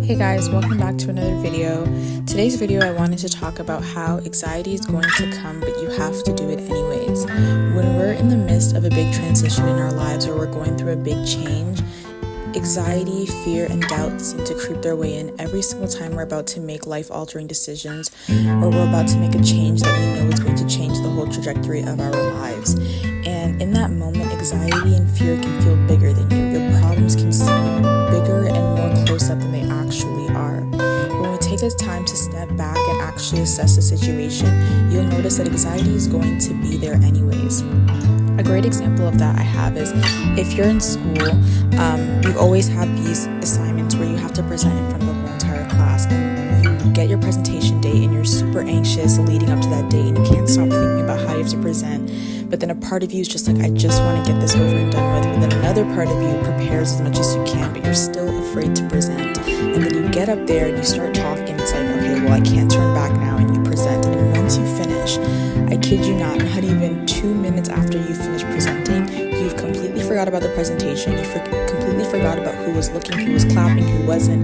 Hey guys, welcome back to another video. Today's video I wanted to talk about how anxiety is going to come, but you have to do it anyways. When we're in the midst of a big transition in our lives or we're going through a big change, anxiety, fear, and doubt seem to creep their way in every single time we're about to make life-altering decisions or we're about to make a change that we know is going to change the whole trajectory of our lives. And in that moment, anxiety and fear can feel bigger than you. Your problems can seem bigger and more close up than they actually are. When we take the time to step back and actually assess the situation, you'll notice that anxiety is going to be there anyways. A great example of that I have is if you're in school, you always have these assignments where you have to present in front of the whole entire class, and you get your presentation date and you're super anxious leading up to that day and you can't stop thinking about how you have to present. But then a part of you is just like, I just want to get this over and done with. But then another part of you prepares as much as you can, but you're still afraid to present. And then you get up there and you start talking. It's like, okay, well, I can't turn back now. And you present. And once you finish, I kid you not even 2 minutes after you finish presenting, you've completely forgot about the presentation. You completely forgot about who was looking, who was clapping, who wasn't.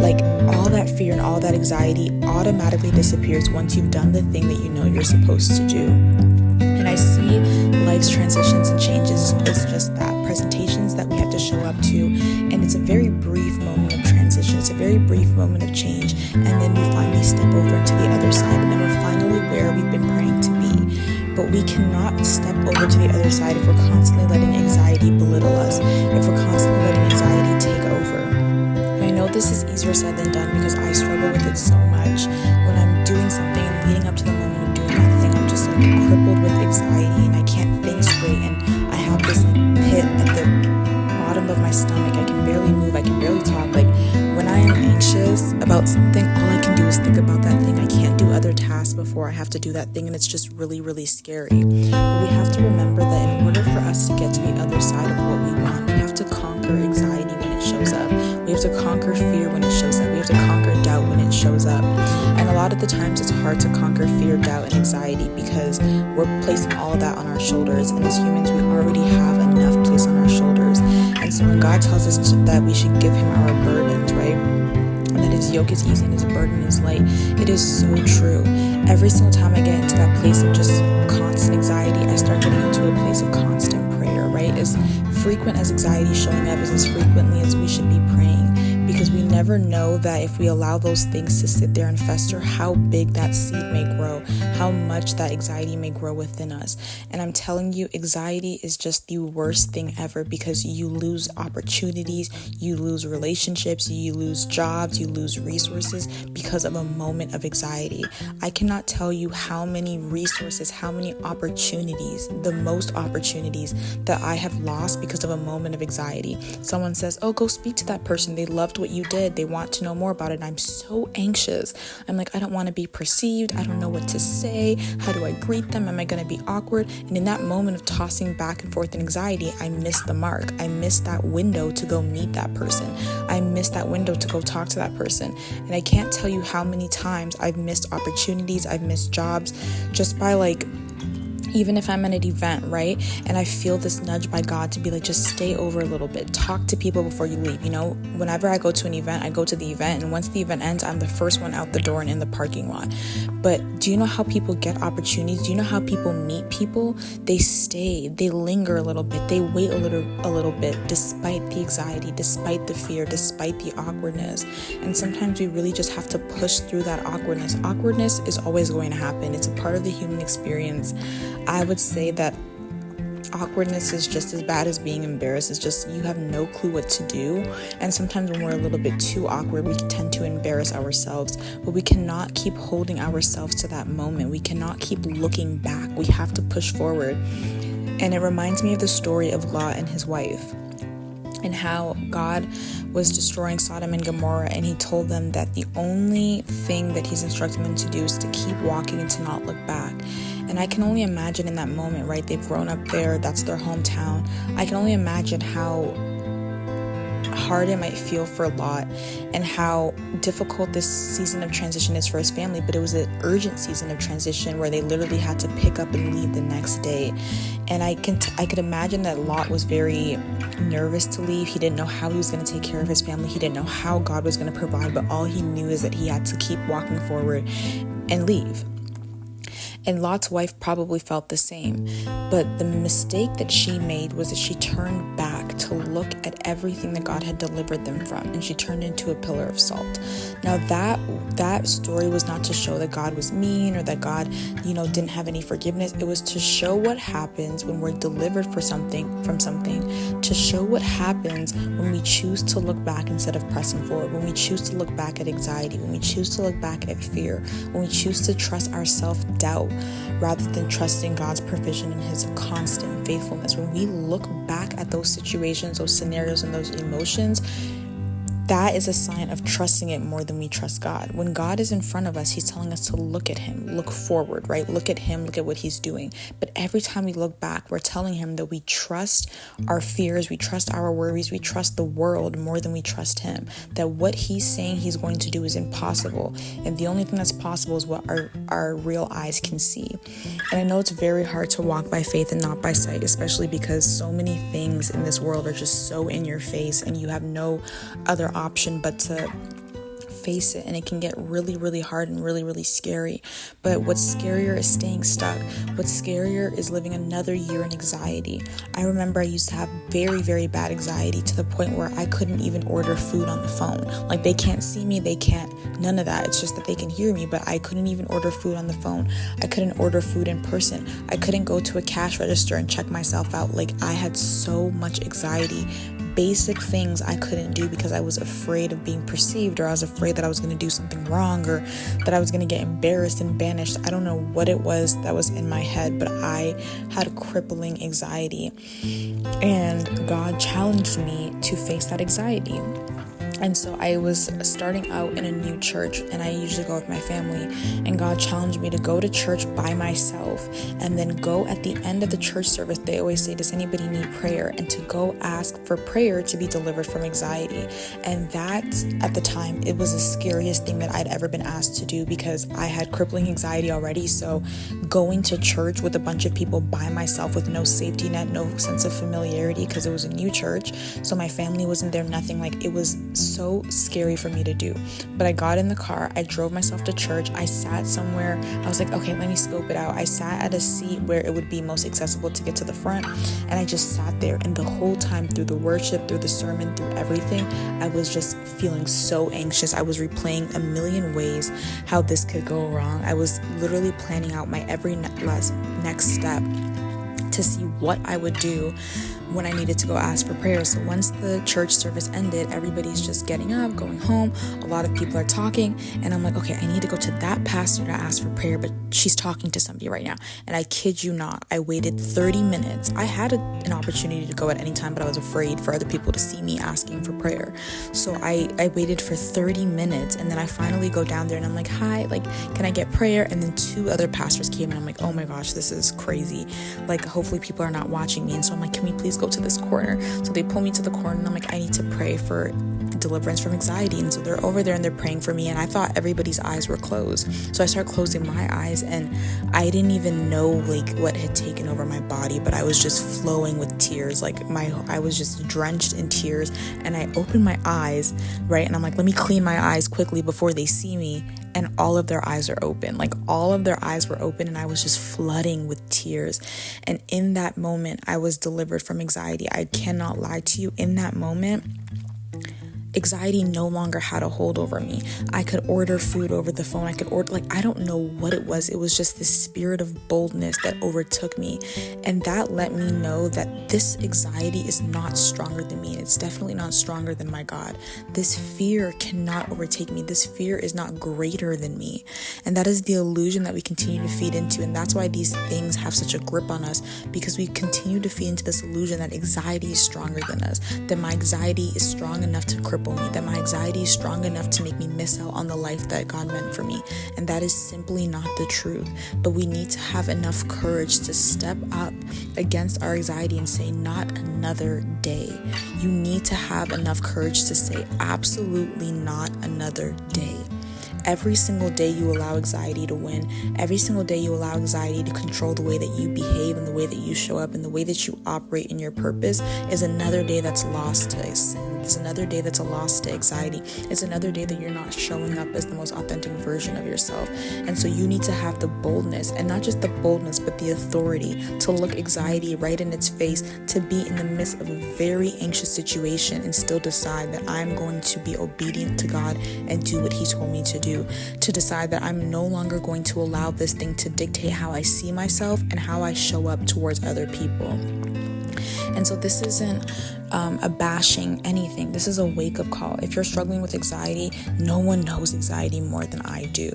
Like, all that fear and all that anxiety automatically disappears once you've done the thing that you know you're supposed to do. And I see life's transitions and changes as just that, presentations that we have to show up to, and it's a very brief moment of transition, it's a very brief moment of change, and then we finally step over to the other side, and then we're finally where we've been praying to be. But we cannot step over to the other side if we're constantly letting anxiety belittle us, if we're constantly letting anxiety take over. And I know this is easier said than done because I struggle with it so much. When I'm doing something and leading up to the moment of doing that thing, I'm just like crippled with anxiety and I can't think straight, and I have this pit at the bottom of my stomach. I can barely move, I can barely talk. Like, when I am anxious about something, all I can do is think about that thing. I can't do other tasks before I have to do that thing, and it's just really, really scary. But we have to remember that in order for us to get to the other side of what we want, we have to conquer anxiety when it shows up. We have to conquer fear when it shows up. We have to conquer doubt when it shows up. And a lot of the times it's hard to conquer fear, doubt, and anxiety because we're placing all of that on our shoulders. And as humans, we already have enough placed on our shoulders. And so when God tells us that we should give him our burdens, right? And that his yoke is easy and his burden is light, it is so true. Every single time I get into that place of just constant anxiety, I start getting into a place of constant prayer, right? As frequent as anxiety showing up is as frequently as we should be praying, because we never know that if we allow those things to sit there and fester, how big that seed may grow, how much that anxiety may grow within us. And I'm telling you, anxiety is just the worst thing ever, because you lose opportunities, you lose relationships, you lose jobs, you lose resources because of a moment of anxiety. I cannot tell you how many resources, how many opportunities, the most opportunities that I have lost because of a moment of anxiety. Someone says, oh, go speak to that person. They loved what you did. They want to know more about it. And I'm so anxious. I'm like, I don't want to be perceived. I don't know what to say. How do I greet them? Am I going to be awkward? And in that moment of tossing back and forth in anxiety, I miss the mark. I miss that window to go meet that person. I miss that window to go talk to that person. And I can't tell you how many times I've missed opportunities. I've missed jobs just by even if I'm at an event, right? And I feel this nudge by God to be like, just stay over a little bit. Talk to people before you leave. You know, whenever I go to an event, I go to the event. And once the event ends, I'm the first one out the door and in the parking lot. But do you know how people get opportunities? Do you know how people meet people? They stay, they linger a little bit. They wait a little bit, despite the anxiety, despite the fear, despite the awkwardness. And sometimes we really just have to push through that awkwardness. Awkwardness is always going to happen. It's a part of the human experience. I would say that awkwardness is just as bad as being embarrassed. It's just you have no clue what to do. And sometimes when we're a little bit too awkward, we tend to embarrass ourselves. But we cannot keep holding ourselves to that moment. We cannot keep looking back. We have to push forward. And it reminds me of the story of Lot and his wife, and how God was destroying Sodom and Gomorrah, and he told them that the only thing that he's instructing them to do is to keep walking and to not look back. And I can only imagine in that moment, right? They've grown up there. That's their hometown. I can only imagine how hard it might feel for Lot and how difficult this season of transition is for his family, but it was an urgent season of transition where they literally had to pick up and leave the next day. And I could imagine that Lot was very nervous to leave. He didn't know how he was going to take care of his family. He didn't know how God was going to provide, but all he knew is that he had to keep walking forward and leave. And Lot's wife probably felt the same. But the mistake that she made was that she turned back to look at everything that God had delivered them from, and she turned into a pillar of salt. Now that story was not to show that God was mean or that God, didn't have any forgiveness. It was to show what happens when we're delivered from something, to show what happens when we choose to look back instead of pressing forward, when we choose to look back at anxiety, when we choose to look back at fear, when we choose to trust our self-doubt rather than trusting God's provision and his constant faithfulness. When we look back at those situations, those scenarios, and those emotions, that is a sign of trusting it more than we trust God. When God is in front of us, he's telling us to look at him, look forward, right? Look at him, look at what he's doing. But every time we look back, we're telling him that we trust our fears, we trust our worries, we trust the world more than we trust him. That what he's saying he's going to do is impossible. And the only thing that's possible is what our real eyes can see. And I know it's very hard to walk by faith and not by sight, especially because so many things in this world are just so in your face and you have no other option but to face it, and it can get really, really hard and really, really scary. But what's scarier is staying stuck. What's scarier is living another year in anxiety. I remember I used to have very, very bad anxiety to the point where I couldn't even order food on the phone. Like, they can't see me, they can't, none of that. It's just that they can hear me, but I couldn't even order food on the phone. I couldn't order food in person. I couldn't go to a cash register and check myself out. Like, I had so much anxiety. Basic things I couldn't do because I was afraid of being perceived, or I was afraid that I was going to do something wrong, or that I was going to get embarrassed and banished. I don't know what it was that was in my head, but I had crippling anxiety, and God challenged me to face that anxiety. And so I was starting out in a new church, and I usually go with my family, and God challenged me to go to church by myself and then go at the end of the church service. They always say, does anybody need prayer? And to go ask for prayer to be delivered from anxiety. And that, at the time, it was the scariest thing that I'd ever been asked to do because I had crippling anxiety already. So going to church with a bunch of people by myself with no safety net, no sense of familiarity, because it was a new church, so my family wasn't there, nothing. Like, it was so scary for me to do. But I got in the car, I drove myself to church, I sat somewhere, I was like, okay, let me scope it out. I sat at a seat where it would be most accessible to get to the front, and I just sat there, and the whole time through the worship, through the sermon, through everything, I was just feeling so anxious. I was replaying a million ways how this could go wrong. I was literally planning out my every next step to see what I would do when I needed to go ask for prayer. So once the church service ended, everybody's just getting up, going home. A lot of people are talking, and I'm like, okay, I need to go to that pastor to ask for prayer, but she's talking to somebody right now. And I kid you not, I waited 30 minutes. I had an opportunity to go at any time, but I was afraid for other people to see me asking for prayer. So I waited for 30 minutes, and then I finally go down there, and I'm like, hi, like, can I get prayer? And then 2 other pastors came, and I'm like, oh my gosh, this is crazy. Like, hopefully people are not watching me. And so I'm like, can we please go to this corner? So they pull me to the corner, and I'm like, I need to pray for deliverance from anxiety. And so they're over there and they're praying for me, and I thought everybody's eyes were closed. So I start closing my eyes, and I didn't even know like what had taken over my body, but I was just flowing with tears. Like, I was just drenched in tears, and I opened my eyes, right? And I'm like, let me clean my eyes quickly before they see me. And all of their eyes are open. Like, all of their eyes were open, and I was just flooding with tears. And in that moment, I was delivered from anxiety. I cannot lie to you. In that moment, anxiety no longer had a hold over me. I could order food over the phone. I could order, like, I don't know what it was. It was just this spirit of boldness that overtook me. And that let me know that this anxiety is not stronger than me. It's definitely not stronger than my God. This fear cannot overtake me. This fear is not greater than me. And that is the illusion that we continue to feed into. And that's why these things have such a grip on us, because we continue to feed into this illusion that anxiety is stronger than us, that my anxiety is strong enough to cripple cripple me, that my anxiety is strong enough to make me miss out on the life that God meant for me. And that is simply not the truth. But we need to have enough courage to step up against our anxiety and say, not another day. You need to have enough courage to say, absolutely not another day. Every single day you allow anxiety to win. Every single day you allow anxiety to control the way that you behave and the way that you show up and the way that you operate in your purpose is another day that's lost to sin. It's another day that's a loss to anxiety. It's another day that you're not showing up as the most authentic version of yourself. And so you need to have the boldness, and not just the boldness, but the authority to look anxiety right in its face, to be in the midst of a very anxious situation and still decide that I'm going to be obedient to God and do what He told me to do. To decide that I'm no longer going to allow this thing to dictate how I see myself and how I show up towards other people. And so this isn't a bashing anything. This is a wake-up call. If you're struggling with anxiety, no one knows anxiety more than I do.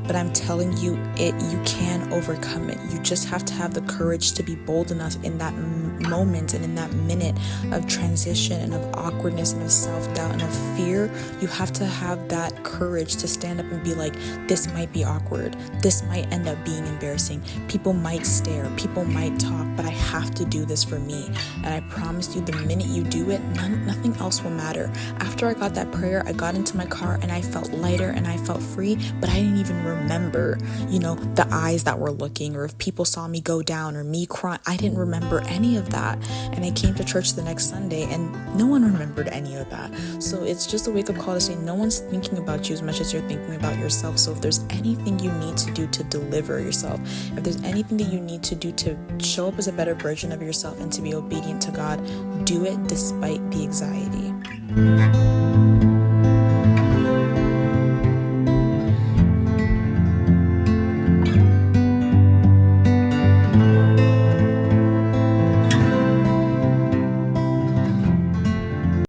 But I'm telling you, you can overcome it. You just have to have the courage to be bold enough in that moment and in that minute of transition and of awkwardness and of self-doubt and of fear. You have to have that courage to stand up and be like, this might be awkward. This might end up being embarrassing. People might stare. People might talk, but I have to do this for me. And I promise you, the minute you do it, nothing else will matter. After I got that prayer, I got into my car and I felt lighter and I felt free, but I didn't even remember, the eyes that were looking, or if people saw me go down or me crying. I didn't remember any of that. And I came to church the next Sunday and no one remembered any of that. So it's just a wake-up call to say no one's thinking about you as much as you're thinking about yourself. So if there's anything you need to do to deliver yourself, if there's anything that you need to do to show up as a better version of yourself and to be obedient to God, do it despite the anxiety.